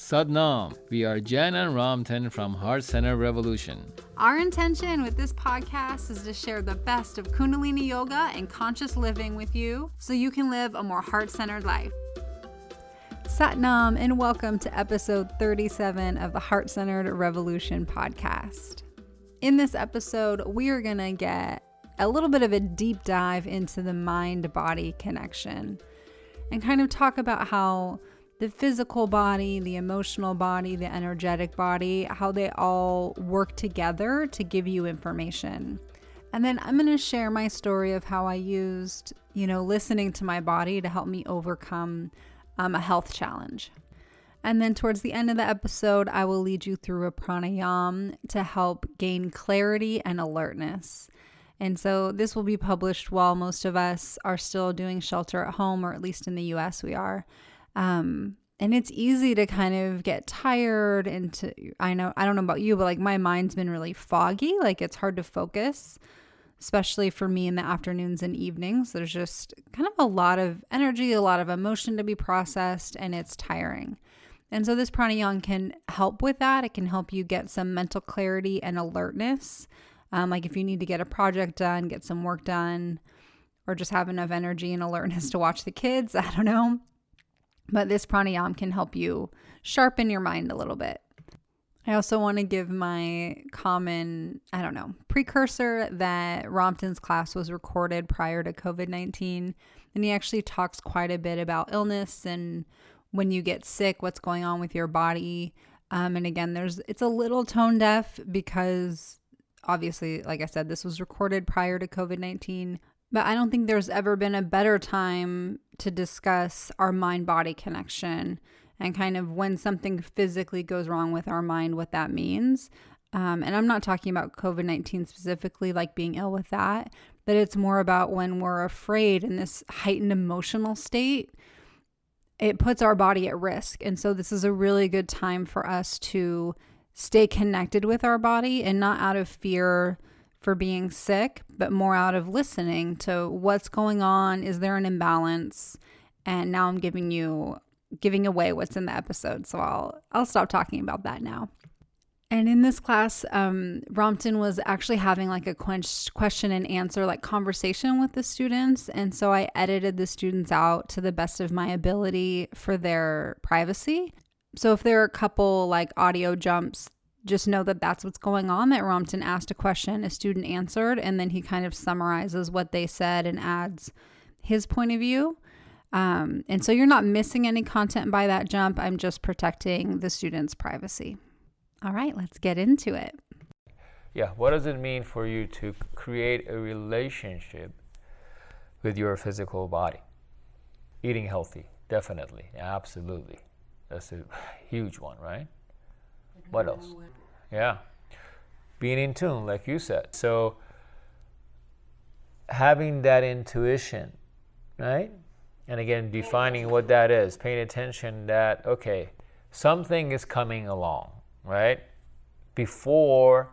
Sadnam. We are Jen and Ramtin from Heart Center Revolution. Our intention with this podcast is to share the best of Kundalini Yoga and conscious living with you so you can live a more heart-centered life. Satnam, and welcome to episode 37 of the Heart Centered Revolution podcast. In this episode, we are going to get a little bit of a deep dive into the mind-body connection and kind of talk about how the physical body, the emotional body, the energetic body, how they all work together to give you information. And then I'm going to share my story of how I used, listening to my body to help me overcome a health challenge. And then towards the end of the episode, I will lead you through a pranayam to help gain clarity and alertness. And so this will be published while most of us are still doing shelter at home, or at least in the US we are. And it's easy to kind of get tired and I don't know about you, but like my mind's been really foggy. Like it's hard to focus, especially for me in the afternoons and evenings. There's just kind of a lot of energy, a lot of emotion to be processed, and it's tiring. And so this pranayam can help with that. It can help you get some mental clarity and alertness. Like if you need to get a project done, get some work done, or just have enough energy and alertness to watch the kids. I don't know. But this pranayam can help you sharpen your mind a little bit. I also want to give my common, precursor that Ramtin's class was recorded prior to COVID-19. And he actually talks quite a bit about illness and when you get sick, what's going on with your body. And again, it's a little tone deaf because obviously, like I said, this was recorded prior to COVID-19. But I don't think there's ever been a better time to discuss our mind-body connection and kind of when something physically goes wrong with our mind, what that means. And I'm not talking about COVID-19 specifically, like being ill with that, but it's more about when we're afraid in this heightened emotional state, it puts our body at risk. And so this is a really good time for us to stay connected with our body and not out of fear for being sick, but more out of listening to what's going on. Is there an imbalance? And now I'm giving away what's in the episode. So I'll stop talking about that now. And in this class, Ramtin was actually having like a question and answer, like conversation with the students. And so I edited the students out to the best of my ability for their privacy. So if there are a couple like audio jumps, just know that that's what's going on, that Ramtin asked a question, a student answered, and then he kind of summarizes what they said and adds his point of view. And so you're not missing any content by that jump. I'm just protecting the student's privacy. All right, let's get into it. Yeah, what does it mean for you to create a relationship with your physical body? Eating healthy, definitely, absolutely. That's a huge one, right? What else? Yeah. Being in tune, like you said. So having that intuition, right? And again, defining what that is, paying attention that, okay, something is coming along, right? Before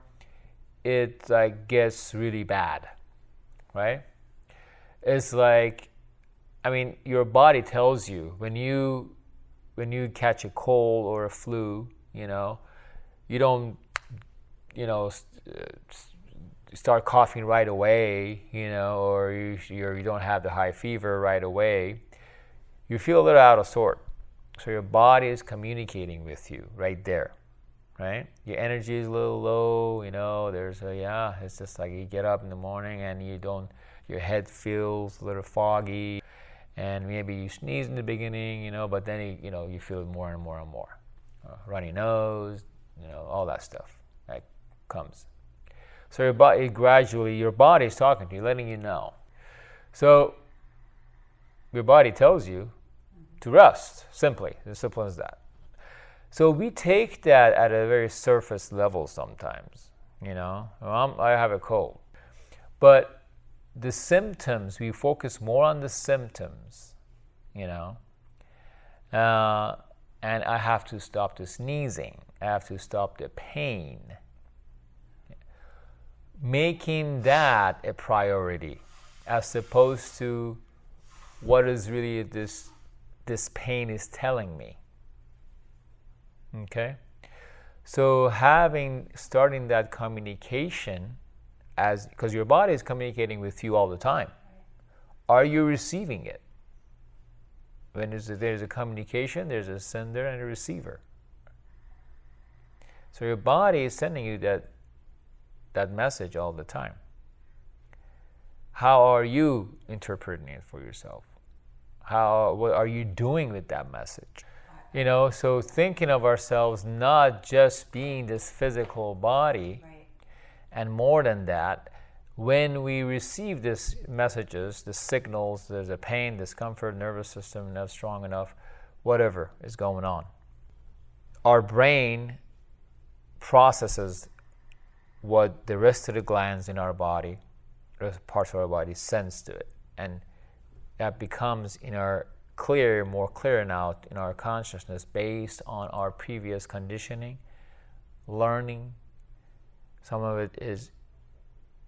it gets really bad, right? It's your body tells you when you catch a cold or a flu, you don't, start coughing right away, or you don't have the high fever right away. You feel a little out of sort. So your body is communicating with you right there, right? Your energy is a little low, it's just like you get up in the morning and your head feels a little foggy, and maybe you sneeze in the beginning, but then you feel it more and more and more. Runny nose, all that stuff that comes. So your body is talking to you, letting you know. So your body tells you to rest, simply, as simple as that. So we take that at a very surface level sometimes, I have a cold. But the symptoms, we focus more on the symptoms, and I have to stop the sneezing. I have to stop the pain. Making that a priority as opposed to what is really this pain is telling me. Okay? So starting that communication, because your body is communicating with you all the time. Are you receiving it? When there's a communication, there's a sender and a receiver. So your body is sending you that message all the time. How are you interpreting it for yourself? What are you doing with that message? So thinking of ourselves not just being this physical body, and more than that, when we receive these messages, the signals, there's a pain, discomfort, nervous system not strong enough, whatever is going on, our brain processes what the rest of the glands in our body, the parts of our body, sense to it. And that becomes more clear now in our consciousness based on our previous conditioning, learning. Some of it is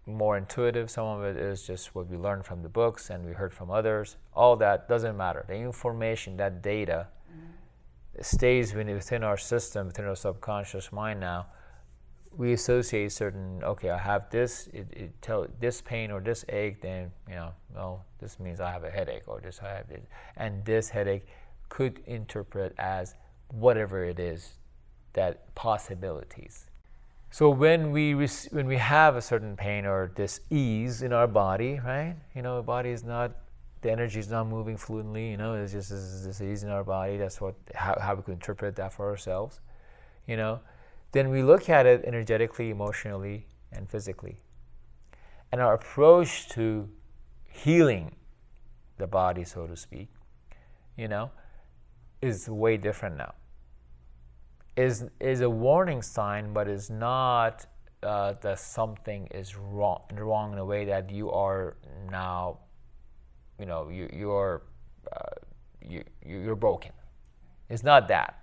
more intuitive, some of it is just what we learned from the books and we heard from others. All that doesn't matter. The information, that data, stays within our system, within our subconscious mind now. We associate certain, I have this, this pain or this ache, then, this means I have a headache, or I have this. And this headache could interpret as whatever it is, that possibilities. So when we have a certain pain or this ease in our body, right? The body is not, the energy is not moving fluently. It's just this ease in our body. That's how we could interpret that for ourselves. Then we look at it energetically, emotionally, and physically, and our approach to healing the body, so to speak, is way different now. Is a warning sign, but is not that something is wrong in a way that you are now, you're broken. It's not that.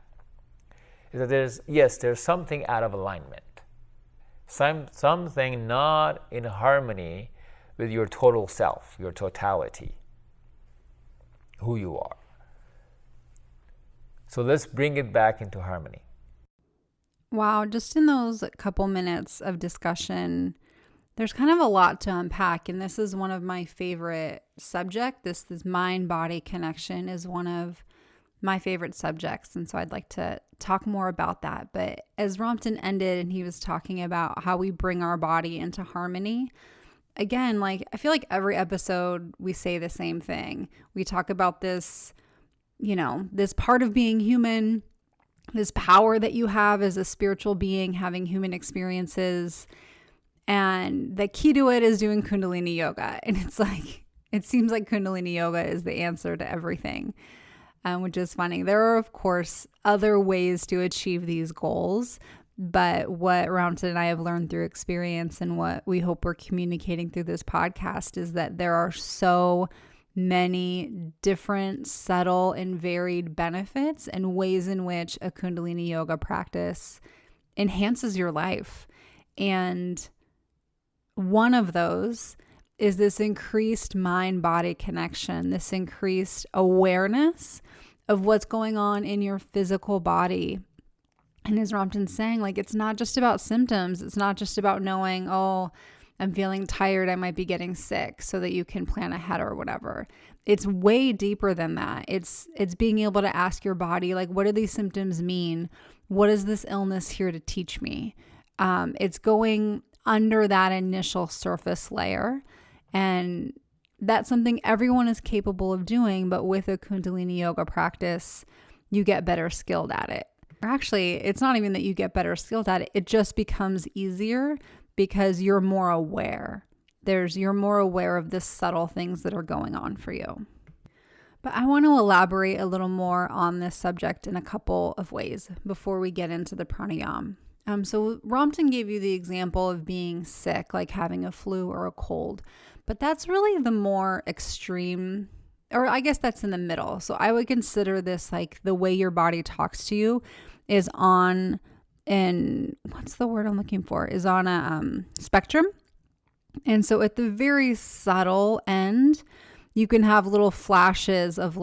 Is that there's something out of alignment, something not in harmony with your total self, your totality, who you are. So let's bring it back into harmony. Wow, just in those couple minutes of discussion, there's kind of a lot to unpack, and this is one of my favorite subjects. This mind-body connection is one of my favorite subjects, and so I'd like to talk more about that. But as Ramtin ended and he was talking about how we bring our body into harmony, again, I feel like every episode we say the same thing. We talk about this, this part of being human, this power that you have as a spiritual being having human experiences. And the key to it is doing Kundalini yoga. And it seems like Kundalini yoga is the answer to everything, which is funny. There are, of course, other ways to achieve these goals. But what Ramtin and I have learned through experience, and what we hope we're communicating through this podcast, is that there are so many different, subtle, and varied benefits and ways in which a Kundalini yoga practice enhances your life. And one of those is this increased mind-body connection, this increased awareness of what's going on in your physical body. And as Ramtin's saying, it's not just about symptoms. It's not just about knowing, I'm feeling tired, I might be getting sick, so that you can plan ahead or whatever. It's way deeper than that. It's being able to ask your body, what do these symptoms mean? What is this illness here to teach me? It's going under that initial surface layer. And that's something everyone is capable of doing, but with a Kundalini yoga practice, you get better skilled at it. Actually, it's not even that you get better skilled at it. It just becomes easier because you're more aware. You're more aware of the subtle things that are going on for you. But I want to elaborate a little more on this subject in a couple of ways before we get into the pranayam. So Ramtin gave you the example of being sick, like having a flu or a cold, but that's really the more extreme, or I guess that's in the middle. So I would consider this the way your body talks to you is on, and what's the word I'm looking for, is on a spectrum. And so at the very subtle end, you can have little flashes of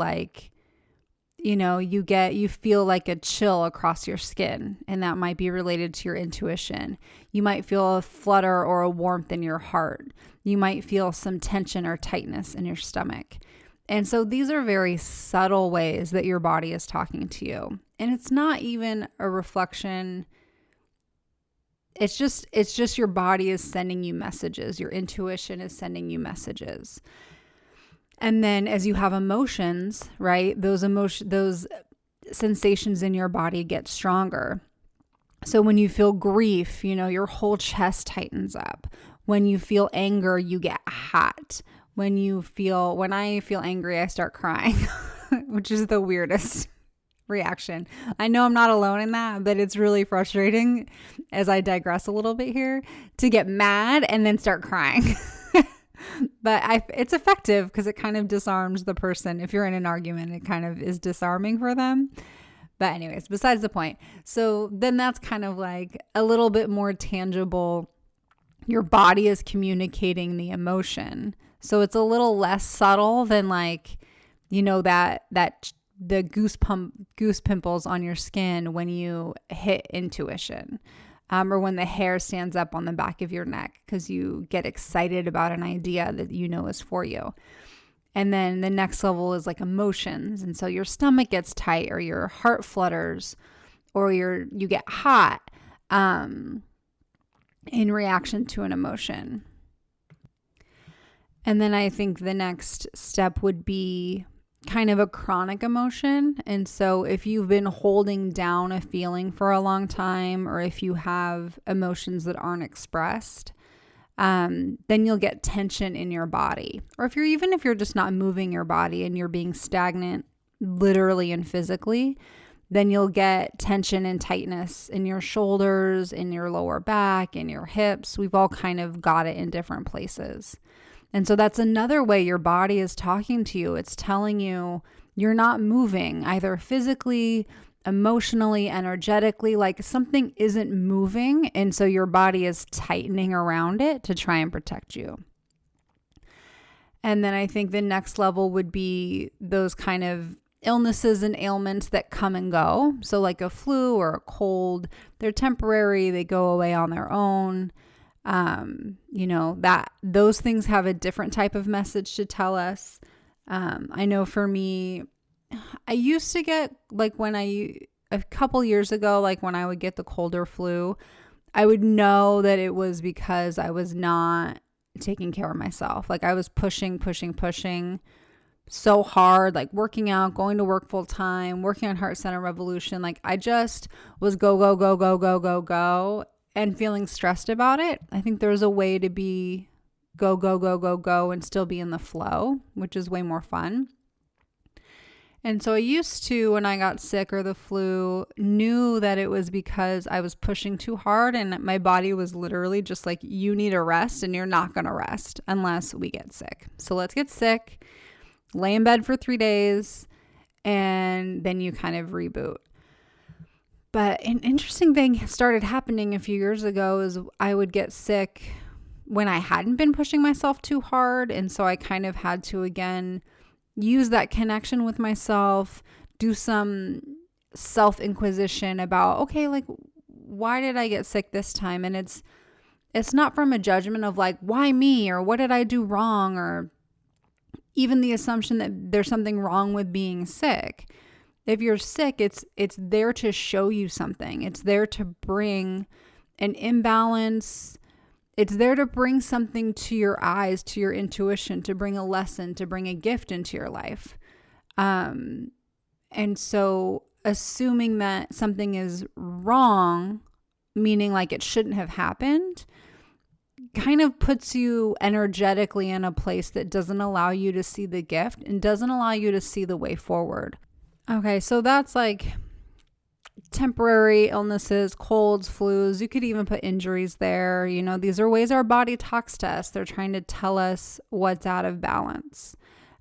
you feel like a chill across your skin, and that might be related to your intuition. You might feel a flutter or a warmth in your heart. You might feel some tension or tightness in your stomach. And so these are very subtle ways that your body is talking to you. And it's not even a reflection. It's just your body is sending you messages. Your intuition is sending you messages. And then as you have emotions, right, those sensations in your body get stronger. So when you feel grief, your whole chest tightens up. When you feel anger, you get hot. When I feel angry, I start crying, which is the weirdest reaction. I know I'm not alone in that, but it's really frustrating, as I digress a little bit here, to get mad and then start crying. But it's effective because it kind of disarms the person. If you're in an argument, it kind of is disarming for them. But anyways, besides the point. So then that's kind of like a little bit more tangible. Your body is communicating the emotion. So it's a little less subtle than like, the goose pimples on your skin when you hit intuition. Or when the hair stands up on the back of your neck because you get excited about an idea that is for you. And then the next level is like emotions. And so your stomach gets tight, or your heart flutters, or you get hot in reaction to an emotion. And then I think the next step would be kind of a chronic emotion. And so if you've been holding down a feeling for a long time, or if you have emotions that aren't expressed, then you'll get tension in your body. Or if you're just not moving your body and you're being stagnant, literally and physically, then you'll get tension and tightness in your shoulders, in your lower back, in your hips. We've all kind of got it in different places. And so that's another way your body is talking to you. It's telling you you're not moving, either physically, emotionally, energetically, like something isn't moving. And so your body is tightening around it to try and protect you. And then I think the next level would be those kind of illnesses and ailments that come and go. So like a flu or a cold, they're temporary, they go away on their own. That those things have a different type of message to tell us. I know for me, I used to get like a couple years ago, like when I would get the cold or flu, I would know that it was because I was not taking care of myself. Like I was pushing so hard, like working out, going to work full time, working on Heart Center Revolution. Like I just was go, and feeling stressed about it. I think there's a way to be go, and still be in the flow, which is way more fun. And so I used to, when I got sick or the flu, knew that it was because I was pushing too hard, and my body was literally just like, you need a rest, and you're not going to rest unless we get sick. So let's get sick, lay in bed for 3 days, and then you kind of reboot. But an interesting thing started happening a few years ago is I would get sick when I hadn't been pushing myself too hard. And so I kind of had to, again, use that connection with myself, do some self-inquisition about, okay, like, why did I get sick this time? And it's not from a judgment of like, why me? Or what did I do wrong? Or even the assumption that there's something wrong with being sick. If you're sick, it's there to show you something. It's there to bring an imbalance. It's there to bring something to your eyes, to your intuition, to bring a lesson, to bring a gift into your life. And so assuming that something is wrong, meaning like it shouldn't have happened, kind of puts you energetically in a place that doesn't allow you to see the gift and doesn't allow you to see the way forward. Okay, so that's like temporary illnesses, colds, flus. You could even put injuries there. These are ways our body talks to us. They're trying to tell us what's out of balance.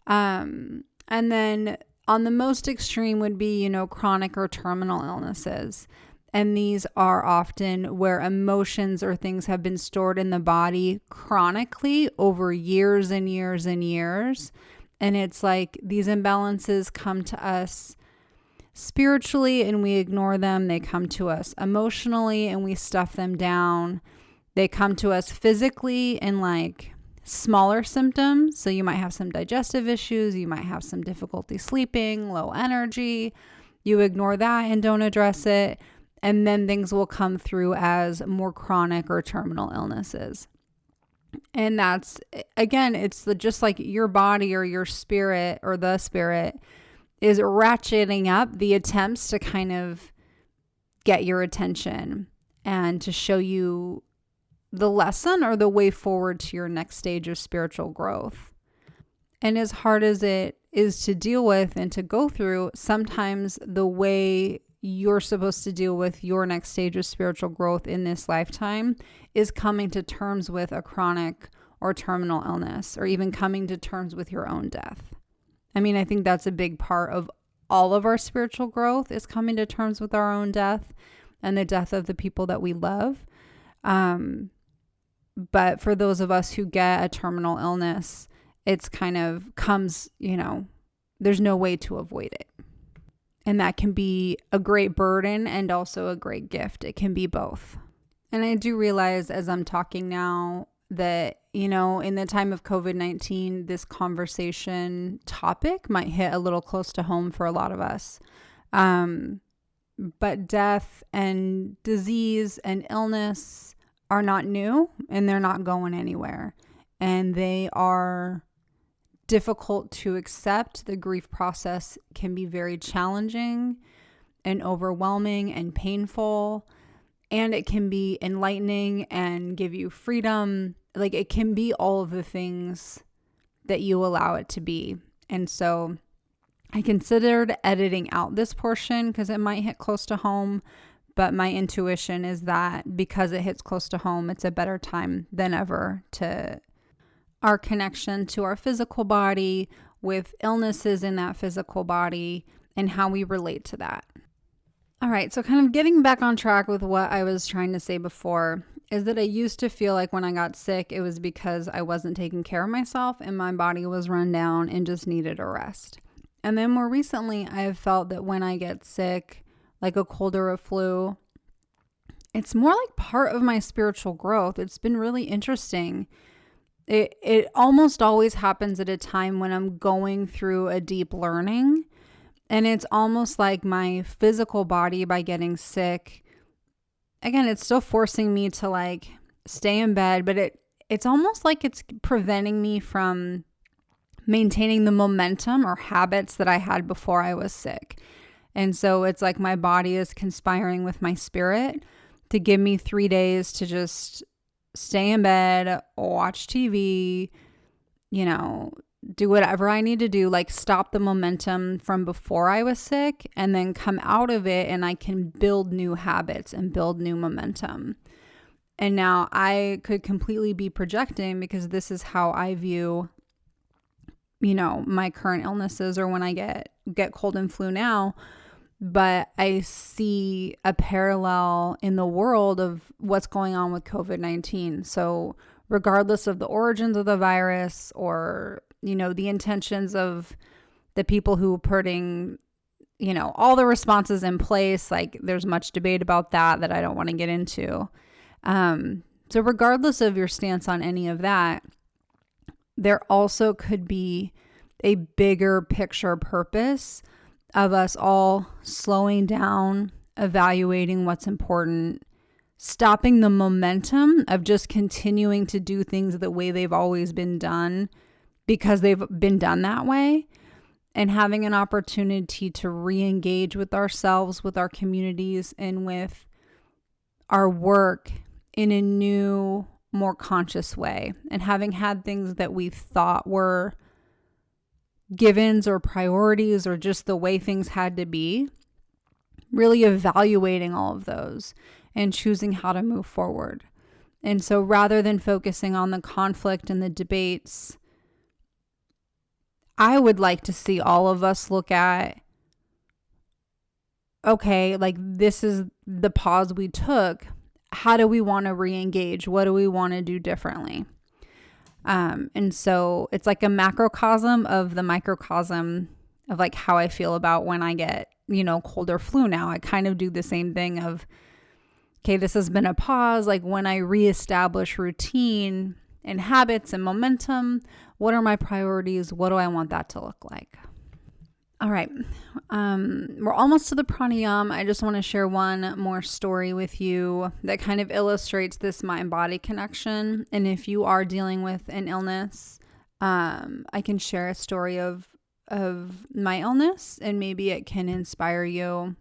And then on the most extreme would be, chronic or terminal illnesses. And these are often where emotions or things have been stored in the body chronically over years and years and years. And it's like these imbalances come to us spiritually and we ignore them. They come to us emotionally and we stuff them down. They come to us physically in like smaller symptoms. So you might have some digestive issues. You might have some difficulty sleeping, low energy. You ignore that and don't address it. And then things will come through as more chronic or terminal illnesses. And that's, again, it's just like your body or your spirit or the spirit is ratcheting up the attempts to kind of get your attention and to show you the lesson or the way forward to your next stage of spiritual growth. And as hard as it is to deal with and to go through, sometimes the way you're supposed to deal with your next stage of spiritual growth in this lifetime is coming to terms with a chronic or terminal illness, or even coming to terms with your own death. I mean, I think that's a big part of all of our spiritual growth, is coming to terms with our own death and the death of the people that we love. But for those of us who get a terminal illness, it's kind of comes, there's no way to avoid it. And that can be a great burden and also a great gift. It can be both. And I do realize as I'm talking now that, in the time of COVID-19, this conversation topic might hit a little close to home for a lot of us. But death and disease and illness are not new, and they're not going anywhere. And they are difficult to accept. The grief process can be very challenging and overwhelming and painful, and it can be enlightening and give you freedom. Like, it can be all of the things that you allow it to be. And so I considered editing out this portion because it might hit close to home, but my intuition is that because it hits close to home, it's a better time than ever to our connection to our physical body, with illnesses in that physical body, and how we relate to that. All right, so kind of getting back on track with what I was trying to say before is that I used to feel like when I got sick, it was because I wasn't taking care of myself and my body was run down and just needed a rest. And then more recently, I have felt that when I get sick, like a cold or a flu, it's more like part of my spiritual growth. It's been really interesting. It almost always happens at a time when I'm going through a deep learning. And it's almost like my physical body, by getting sick, again, it's still forcing me to like stay in bed, but it's almost like it's preventing me from maintaining the momentum or habits that I had before I was sick. And so it's like my body is conspiring with my spirit to give me 3 days to just stay in bed, watch TV, do whatever I need to do, like stop the momentum from before I was sick, and then come out of it and I can build new habits and build new momentum. And now I could completely be projecting, because this is how I view, my current illnesses, or when I get cold and flu now. But I see a parallel in the world of what's going on with COVID-19. So regardless of the origins of the virus, or, the intentions of the people who are putting, all the responses in place, like there's much debate about that I don't want to get into. So regardless of your stance on any of that, there also could be a bigger picture purpose of us all slowing down, evaluating what's important, stopping the momentum of just continuing to do things the way they've always been done because they've been done that way, and having an opportunity to re-engage with ourselves, with our communities, and with our work in a new, more conscious way. And having had things that we thought were givens or priorities or just the way things had to be, really evaluating all of those and choosing how to move forward. And so rather than focusing on the conflict and the debates, I would like to see all of us look at, okay, like this is the pause we took. How do we want to re-engage? What do we want to do differently? And so it's like a macrocosm of the microcosm of like how I feel about when I get cold or flu now. I kind of do the same thing of, okay, this has been a pause. Like when I reestablish routine and habits and momentum, what are my priorities? What do I want that to look like? All right. We're almost to the pranayam. I just want to share one more story with you that kind of illustrates this mind-body connection. And if you are dealing with an illness, I can share a story of my illness, and maybe it can inspire you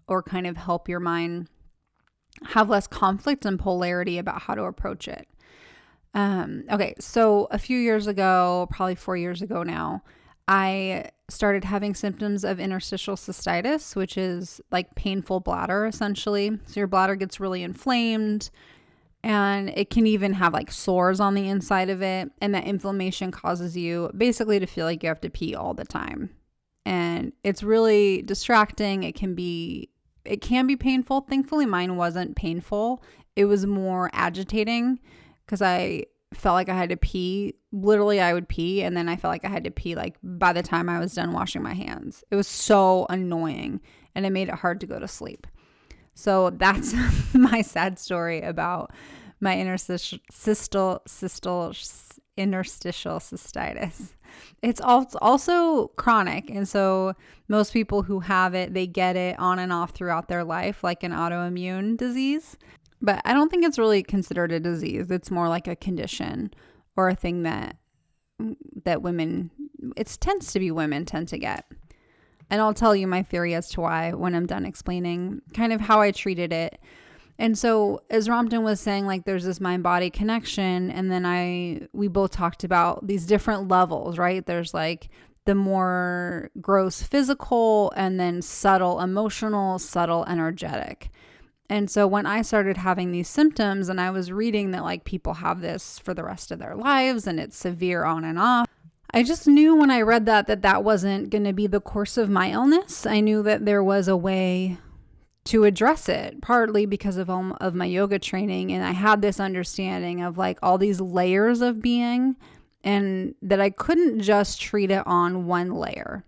or kind of help your mind have less conflict and polarity about how to approach it. Okay, so a few years ago, probably 4 years ago now, I started having symptoms of interstitial cystitis, which is like painful bladder essentially. So your bladder gets really inflamed, and it can even have like sores on the inside of it. And that inflammation causes you basically to feel like you have to pee all the time. And it's really distracting. It can be painful. Thankfully, mine wasn't painful. It was more agitating because I felt like I had to pee. Literally, I would pee, and then I felt like I had to pee like by the time I was done washing my hands. It was so annoying, and it made it hard to go to sleep. So that's my sad story about my interstitial cystitis. It's also chronic. And so most people who have it, they get it on and off throughout their life, like an autoimmune disease. But I don't think it's really considered a disease. It's more like a condition or a thing that women, it tends to be women tend to get. And I'll tell you my theory as to why when I'm done explaining kind of how I treated it. And so as Ramtin was saying, like there's this mind-body connection. And then we both talked about these different levels, right? There's like the more gross physical, and then subtle emotional, subtle energetic. And so when I started having these symptoms, and I was reading that like people have this for the rest of their lives and it's severe on and off, I just knew when I read that wasn't going to be the course of my illness. I knew that there was a way to address it, partly because of my yoga training. And I had this understanding of like all these layers of being, and that I couldn't just treat it on one layer.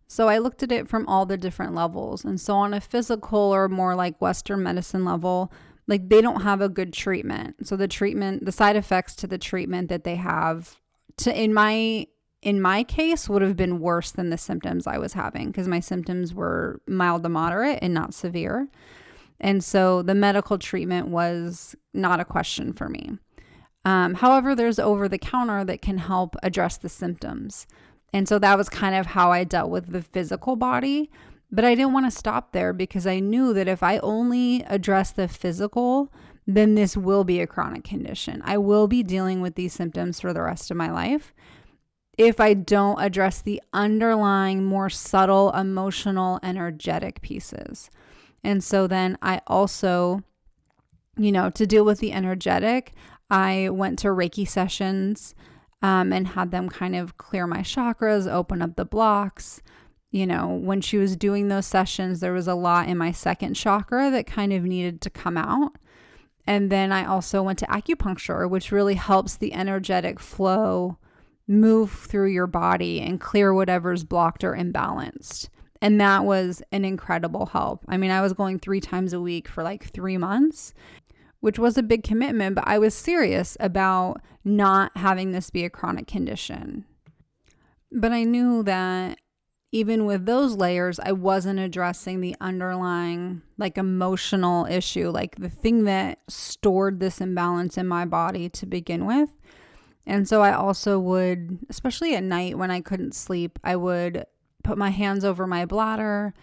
So I looked at it from all the different levels. And so on a physical or more like Western medicine level, like they don't have a good treatment. So the side effects to the treatment that they have in my case would have been worse than the symptoms I was having, because my symptoms were mild to moderate and not severe. And so the medical treatment was not a question for me. However, there's over-the-counter that can help address the symptoms. And so that was kind of how I dealt with the physical body. But I didn't want to stop there, because I knew that if I only address the physical, then this will be a chronic condition. I will be dealing with these symptoms for the rest of my life if I don't address the underlying, more subtle, emotional, energetic pieces. And so then I also, to deal with the energetic, I went to Reiki sessions and had them kind of clear my chakras, open up the blocks. When she was doing those sessions, there was a lot in my second chakra that kind of needed to come out. And then I also went to acupuncture, which really helps the energetic flow move through your body and clear whatever's blocked or imbalanced. And that was an incredible help. I mean, I was going 3 times a week for like 3 months, which was a big commitment, but I was serious about not having this be a chronic condition. But I knew that even with those layers, I wasn't addressing the underlying like emotional issue, like the thing that stored this imbalance in my body to begin with. And so I also would, especially at night when I couldn't sleep, I would put my hands over my bladder.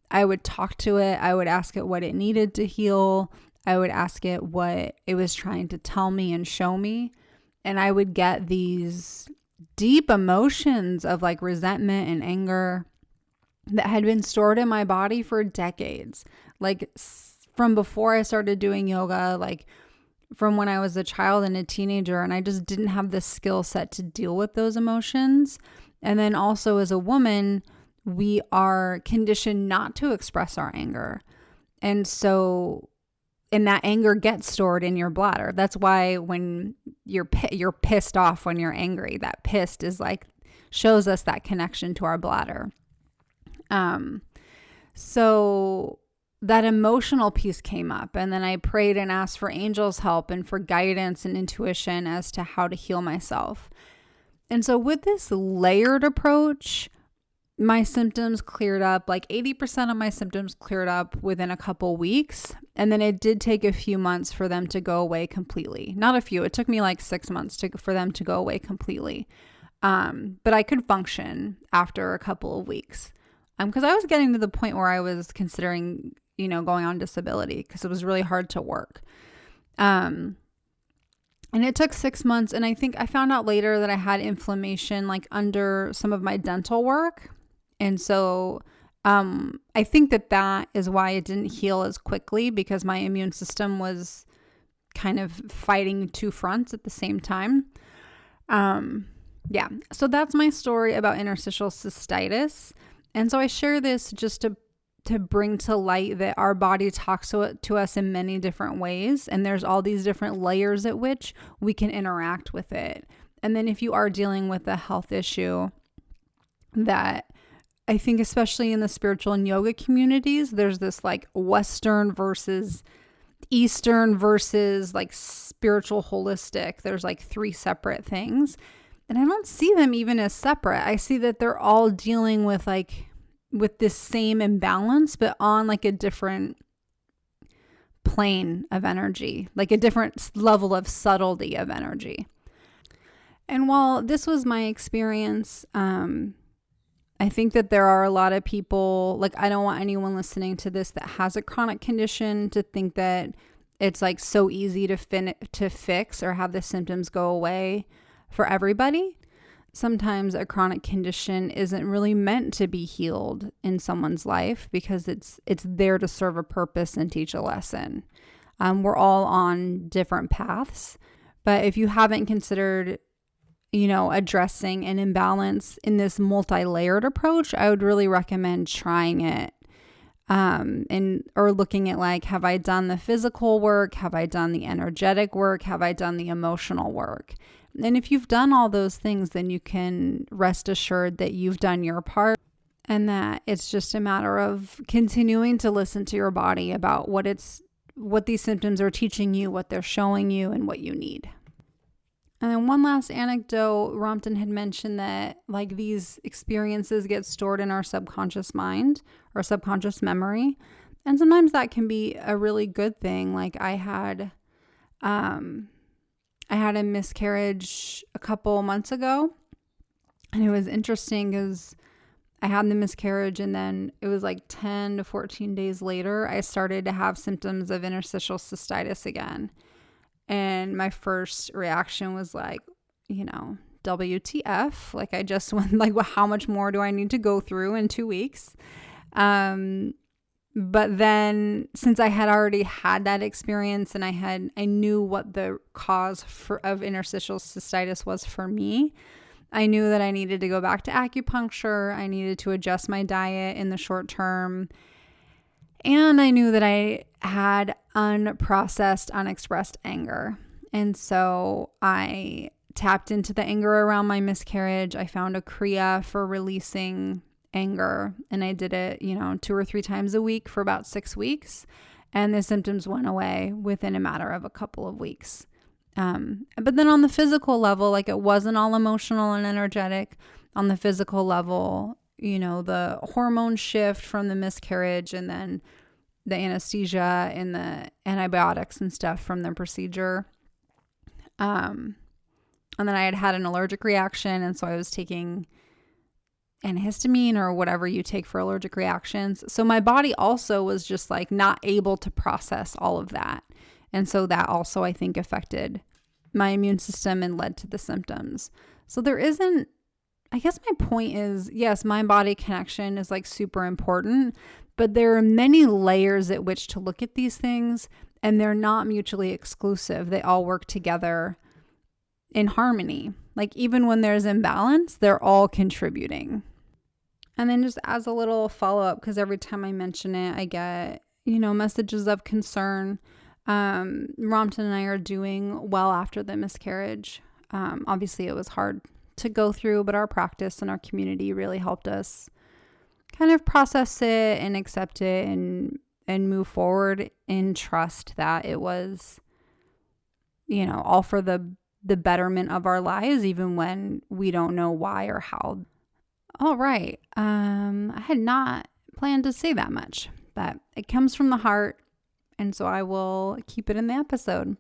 I would talk to it. I would ask it what it needed to heal. I would ask it what it was trying to tell me and show me. And I would get these deep emotions of like resentment and anger that had been stored in my body for decades. Like from before I started doing yoga, like from when I was a child and a teenager, and I just didn't have the skill set to deal with those emotions. And then also as a woman, we are conditioned not to express our anger. And that anger gets stored in your bladder. That's why when you're pissed off when you're angry, that pissed is like, shows us that connection to our bladder. So that emotional piece came up, and then I prayed and asked for angels' help and for guidance and intuition as to how to heal myself. And so with this layered approach, my symptoms cleared up, like 80% of my symptoms cleared up within a couple weeks. And then it did take a few months for them to go away completely. Not a few, it took me like 6 months for them to go away completely. But I could function after a couple of weeks. Because I was getting to the point where I was considering, going on disability because it was really hard to work. And it took 6 months. And I think I found out later that I had inflammation like under some of my dental work. And so I think that is why it didn't heal as quickly, because my immune system was kind of fighting two fronts at the same time. Yeah, so that's my story about interstitial cystitis. And so I share this just to bring to light that our body talks to us in many different ways. And there's all these different layers at which we can interact with it. And then if you are dealing with a health issue, that I think especially in the spiritual and yoga communities, there's this like Western versus Eastern versus like spiritual holistic. There's like three separate things. And I don't see them even as separate. I see that they're all dealing with this same imbalance, but on like a different plane of energy, like a different level of subtlety of energy. And while this was my experience, I think that there are a lot of people, like I don't want anyone listening to this that has a chronic condition to think that it's like so easy to fix or have the symptoms go away for everybody. Sometimes a chronic condition isn't really meant to be healed in someone's life because it's there to serve a purpose and teach a lesson. We're all on different paths, but if you haven't considered addressing an imbalance in this multi-layered approach, I would really recommend trying it. Or looking at like, have I done the physical work? Have I done the energetic work? Have I done the emotional work? And if you've done all those things, then you can rest assured that you've done your part and that it's just a matter of continuing to listen to your body about what these symptoms are teaching you, what they're showing you, and what you need. And then one last anecdote, Ramtin had mentioned that like these experiences get stored in our subconscious mind or subconscious memory. And sometimes that can be a really good thing. Like I had a miscarriage a couple months ago, and it was interesting because I had the miscarriage and then it was like 10 to 14 days later, I started to have symptoms of interstitial cystitis again. And my first reaction was like, WTF? Like I just went like, well, how much more do I need to go through in 2 weeks? But then since I had already had that experience and I knew what the cause of interstitial cystitis was for me, I knew that I needed to go back to acupuncture. I needed to adjust my diet in the short term. And I knew that I had unprocessed, unexpressed anger. And so I tapped into the anger around my miscarriage. I found a Kriya for releasing anger. And I did it, 2 or 3 times a week for about 6 weeks. And the symptoms went away within a matter of a couple of weeks. But then on the physical level, like it wasn't all emotional and energetic. On the physical level, the hormone shift from the miscarriage and then the anesthesia and the antibiotics and stuff from the procedure. And then I had an allergic reaction. And so I was taking antihistamine or whatever you take for allergic reactions. So my body also was just like not able to process all of that. And so that also, I think, affected my immune system and led to the symptoms. So I guess my point is, yes, mind-body connection is like super important, but there are many layers at which to look at these things, and they're not mutually exclusive. They all work together in harmony. Like even when there's imbalance, they're all contributing. And then just as a little follow-up, because every time I mention it, I get, messages of concern. Ramtin and I are doing well after the miscarriage. Obviously it was hard to go through, but our practice and our community really helped us kind of process it and accept it and move forward and trust that it was, all for the betterment of our lives, even when we don't know why or how. All right. I had not planned to say that much, but it comes from the heart, and so I will keep it in the episode.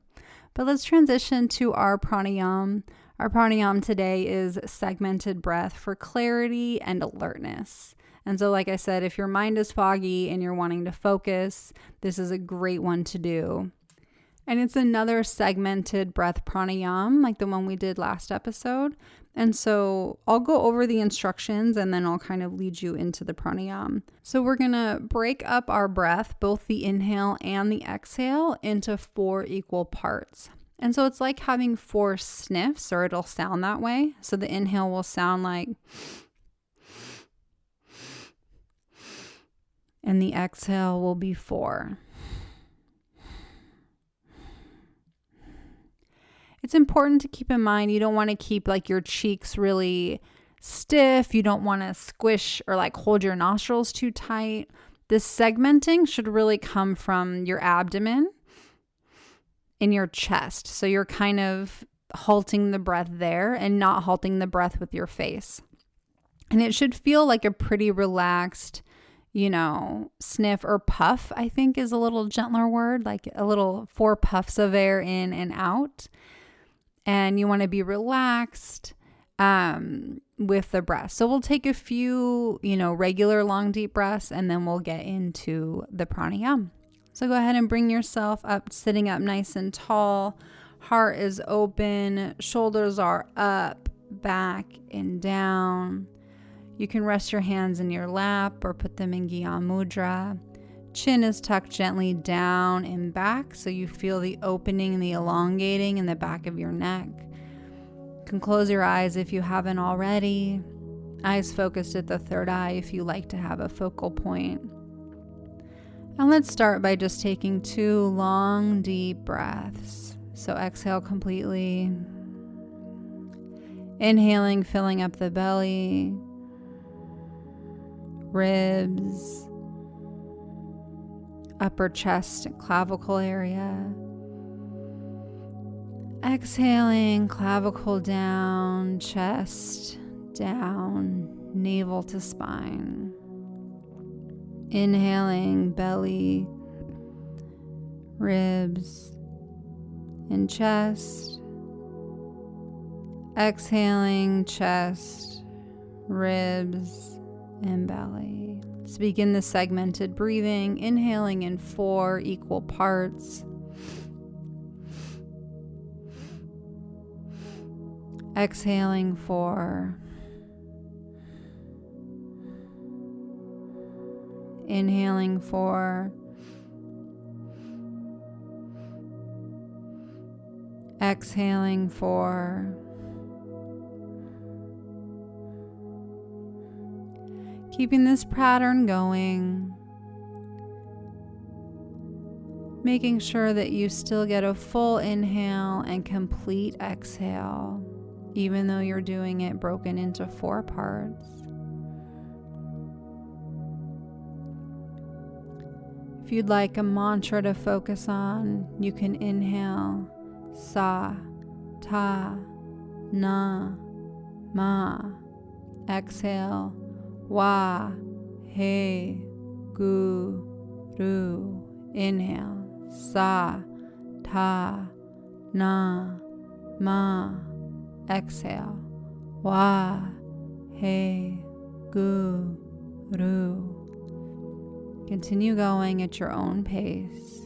But let's transition to our pranayam. Our pranayam today is segmented breath for clarity and alertness. And so, like I said, if your mind is foggy and you're wanting to focus, this is a great one to do. And it's another segmented breath pranayam, like the one we did last episode. And so I'll go over the instructions and then I'll kind of lead you into the pranayam. So we're going to break up our breath, both the inhale and the exhale, into 4 equal parts. And so it's like having 4 sniffs, or it'll sound that way. So the inhale will sound like, and the exhale will be 4. It's important to keep in mind, you don't want to keep like your cheeks really stiff. You don't want to squish or like hold your nostrils too tight. This segmenting should really come from your abdomen in your chest. So you're kind of halting the breath there and not halting the breath with your face. And it should feel like a pretty relaxed, sniff or puff, I think is a little gentler word, like a little 4 puffs of air in and out. And you want to be relaxed with the breath. So we'll take a few, regular long deep breaths, and then we'll get into the pranayam. So go ahead and bring yourself up, sitting up nice and tall. Heart is open, shoulders are up, back and down. You can rest your hands in your lap or put them in Gyan Mudra. Chin is tucked gently down and back, so you feel the opening and the elongating in the back of your neck. You can close your eyes if you haven't already. Eyes focused at the third eye if you like to have a focal point. And let's start by just taking 2 long, deep breaths. So exhale completely. Inhaling, filling up the belly, ribs, upper chest and clavicle area. Exhaling, clavicle down, chest down, navel to spine. Inhaling, belly, ribs, and chest. Exhaling, chest, ribs, and belly. Let's begin the segmented breathing, inhaling in 4 equal parts. Exhaling 4. Inhaling 4. Exhaling 4. Keeping this pattern going, making sure that you still get a full inhale and complete exhale, even though you're doing it broken into 4 parts. If you'd like a mantra to focus on, you can inhale Sa, Ta, Na, Ma. Exhale Wa, He, Gu, Ru. Inhale Sa, Ta, Na, Ma. Exhale Wa, He, Gu, Ru. Continue going at your own pace.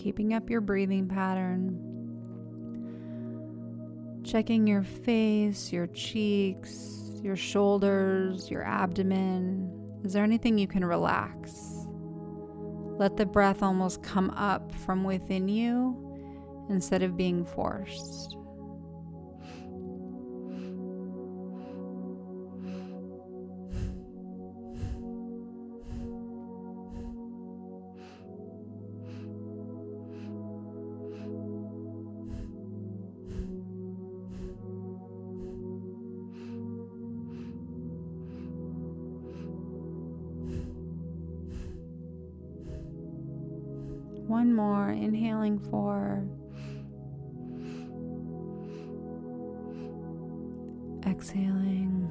keeping up your breathing pattern. Checking your face, your cheeks, your shoulders, your abdomen. Is there anything you can relax? Let the breath almost come up from within you instead of being forced. One more, inhaling 4, exhaling.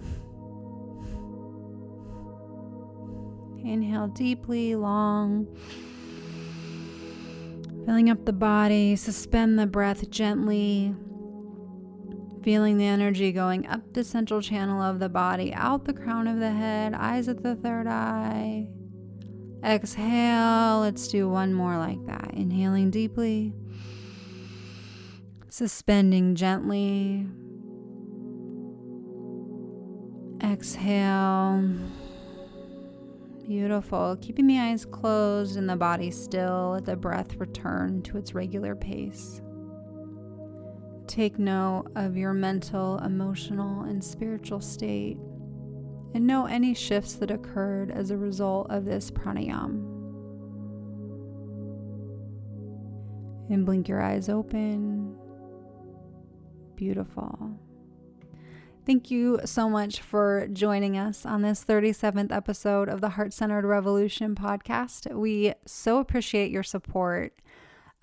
Inhale deeply, long, filling up the body. Suspend the breath gently, feeling the energy going up the central channel of the body, out the crown of the head, eyes at the third eye. Exhale. Let's do one more like that. Inhaling deeply, suspending gently. Exhale. Beautiful. Keeping the eyes closed and the body still, let the breath return to its regular pace. Take note of your mental, emotional, and spiritual state, and note any shifts that occurred as a result of this pranayam. And blink your eyes open. Beautiful. Thank you so much for joining us on this 37th episode of the Heart-Centered Revolution podcast. We so appreciate your support.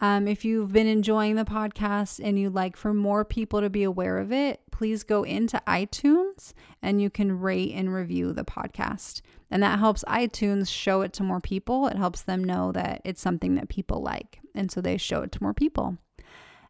If you've been enjoying the podcast and you'd like for more people to be aware of it, please go into iTunes and you can rate and review the podcast. And that helps iTunes show it to more people. It helps them know that it's something that people like. And so they show it to more people.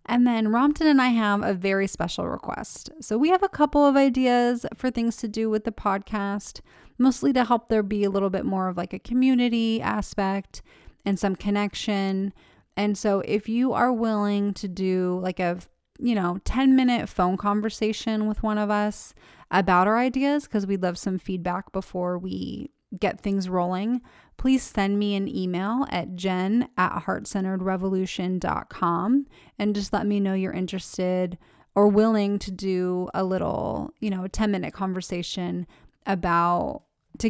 And then Ramtin and I have a very special request. So we have a couple of ideas for things to do with the podcast, mostly to help there be a little bit more of like a community aspect and some connection. And so if you are willing to do like a 10-minute phone conversation with one of us about our ideas, because we'd love some feedback before we get things rolling, please send me an email at jen@heartcenteredrevolution.com and just let me know you're interested or willing to do a little, 10-minute conversation to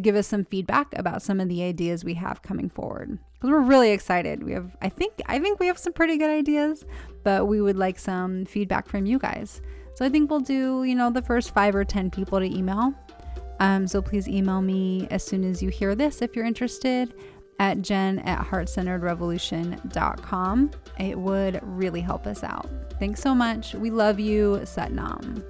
give us some feedback about some of the ideas we have coming forward. Because we're really excited. I think we have some pretty good ideas, but we would like some feedback from you guys. So I think we'll do, the first 5 or 10 people to email. So please email me as soon as you hear this if you're interested at jen@heartcenteredrevolution.com. It would really help us out. Thanks so much. We love you. Sat Nam.